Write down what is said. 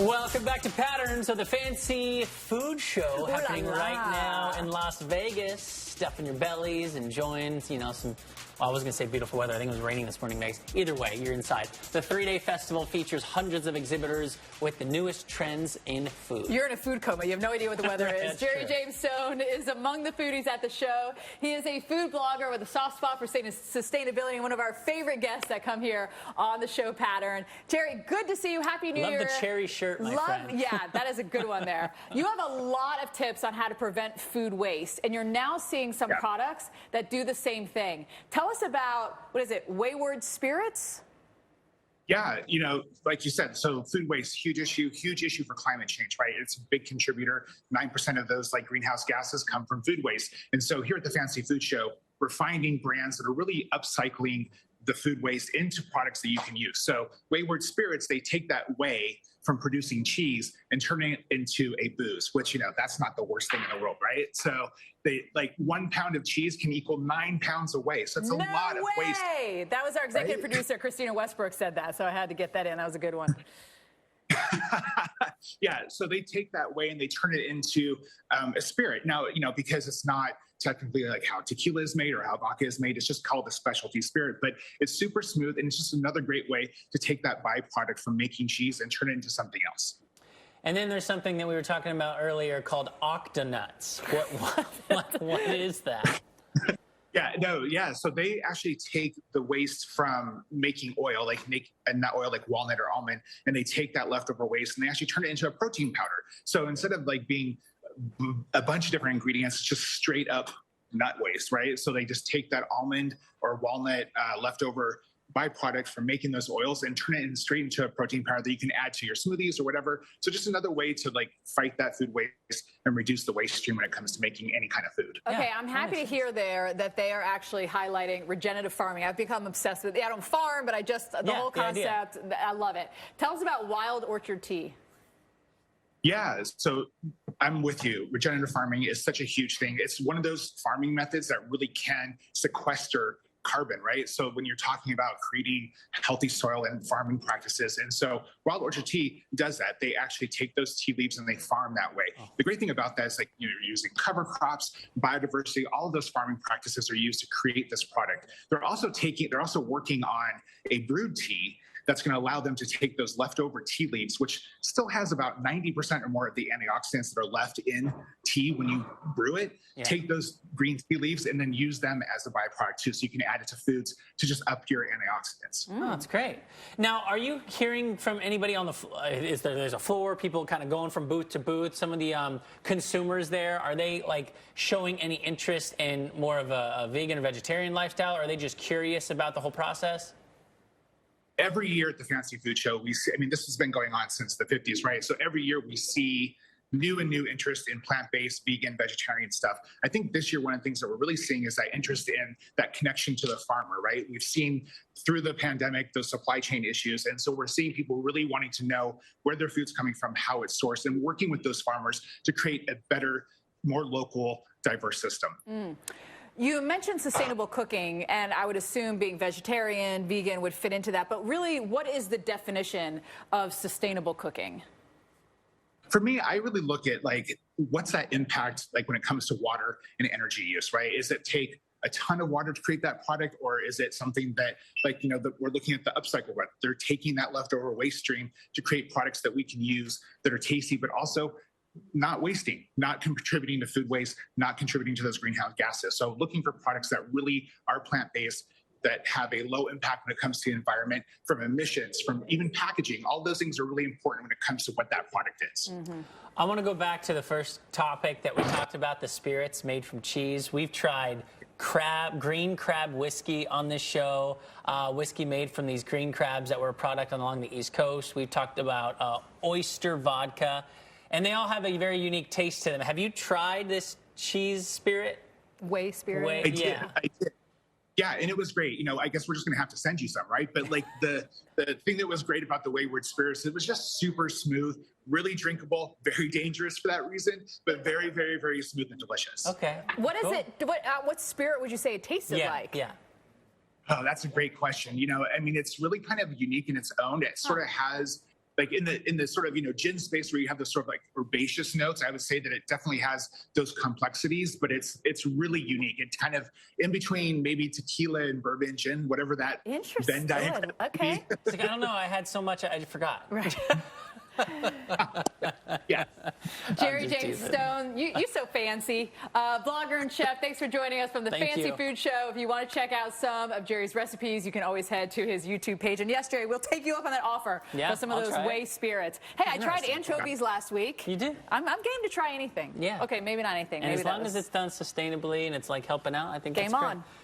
Welcome back to Patterns of the Fancy Food Show happening right now in Las Vegas. Stuffing your bellies, enjoying, some, well, I was going to say beautiful weather. I think it was raining this morning, Megs. Either way, you're inside. The three-day festival features hundreds of exhibitors with the newest trends in food. You're in a food coma. You have no idea what the weather is. Jerry true. James Stone is among the foodies at the show. He is a food blogger with a soft spot for sustainability and one of our favorite guests that come here on the show Pattern. Jerry, good to see you. Happy New Year. Love the cherry shirt, my friend. Yeah, that is a good one there. You have a lot of tips on how to prevent food waste, and you're now seeing some products that do the same thing. Tell us about, what is it, Wayward Spirits? Yeah, like you said, so food waste, huge issue for climate change, right? It's a big contributor. 9% of those greenhouse gases come from food waste. And so here at the Fancy Food Show, we're finding brands that are really upcycling the food waste into products that you can use. So Wayward Spirits, they take that whey from producing cheese and turning it into a booze, which, that's not the worst thing in the world, right? So they 1 pound of cheese can equal 9 pounds of whey. So it's a lot of waste. That was our executive producer, Christina Westbrook, said that. So I had to get that in. That was a good one. Yeah, so they take that whey and they turn it into a spirit. Now, because it's not technically like how tequila is made or how vodka is made, it's just called a specialty spirit, but it's super smooth and it's just another great way to take that byproduct from making cheese and turn it into something else. And then there's something that we were talking about earlier called octonuts. What is that? So they actually take the waste from making oil, make a nut oil like walnut or almond, and they take that leftover waste and they actually turn it into a protein powder. So instead of being a bunch of different ingredients, it's just straight up nut waste, right? So they just take that almond or walnut leftover byproduct from making those oils and turn it straight into a protein powder that you can add to your smoothies or whatever. So just another way to fight that food waste and reduce the waste stream when it comes to making any kind of food. Okay, I'm happy to hear there that they are actually highlighting regenerative farming. I've become obsessed with it. I don't farm, but the whole concept, I love it. Tell us about Wild Orchard Tea. Yeah, so I'm with you. Regenerative farming is such a huge thing. It's one of those farming methods that really can sequester carbon, right? So when you're talking about creating healthy soil and farming practices. And so Wild Orchard Tea does that. They actually take those tea leaves and they farm that way. Oh. The great thing about that is you're using cover crops, biodiversity, all of those farming practices are used to create this product. They're also working on a brewed tea that's going to allow them to take those leftover tea leaves, which still has about 90% or more of the antioxidants that are left in tea when you brew it, take those green tea leaves and then use them as a byproduct too, so you can add it to foods to just up your antioxidants. Oh, that's great. Now, are you hearing from anybody on the floor? There's a floor, people kind of going from booth to booth? Some of the consumers there, are they showing any interest in more of a vegan or vegetarian lifestyle, or are they just curious about the whole process? Every year at the Fancy Food Show, we see, this has been going on since the 50s, right? So every year we see new interest in plant-based, vegan, vegetarian stuff. I think this year, one of the things that we're really seeing is that interest in that connection to the farmer, right? We've seen through the pandemic, those supply chain issues. And so we're seeing people really wanting to know where their food's coming from, how it's sourced, and working with those farmers to create a better, more local, diverse system. You mentioned sustainable cooking, and I would assume being vegetarian, vegan would fit into that. But really, what is the definition of sustainable cooking? For me, I really look at what's that impact when it comes to water and energy use, right? Is it take a ton of water to create that product, or is it something that we're looking at the upcycle, right? They're taking that leftover waste stream to create products that we can use that are tasty, but also not wasting, not contributing to food waste, not contributing to those greenhouse gases. So looking for products that really are plant-based, that have a low impact when it comes to the environment, from emissions, from even packaging. All those things are really important when it comes to what that product is. I want to go back to the first topic that we talked about, the spirits made from cheese. We've tried green crab whiskey on this show, whiskey made from these green crabs that were a product along the East Coast. We've talked about oyster vodka. And they all have a very unique taste to them. Have you tried this cheese spirit? Whey spirit? I did. Yeah, and it was great. I guess we're just going to have to send you some, right? But the thing that was great about the Wayward Spirits, it was just super smooth, really drinkable, very dangerous for that reason, but very, very, very smooth and delicious. Okay. What is it? What spirit would you say it tasted like? Yeah. Oh, that's a great question. It's really kind of unique in its own. It sort of has like in the sort of, gin space where you have the sort of like herbaceous notes, I would say that it definitely has those complexities, but it's really unique. It's kind of in between maybe tequila and bourbon gin, whatever that Venn diagram. Okay. It's like, I don't know. I had so much I forgot. Right. Yeah. Jerry James Stone, you so fancy. Blogger and chef, thanks for joining us from the Thank Fancy you. Food Show. If you want to check out some of Jerry's recipes, you can always head to his YouTube page. And yes, Jerry, we'll take you up on that offer Yeah, for some of I'll those try it. whey spirits. Hey, I tried anchovies last week. You did? I'm game to try anything. Yeah. Okay, maybe not anything. And Maybe as long as it's done sustainably and it's like helping out, I think game that's great. on.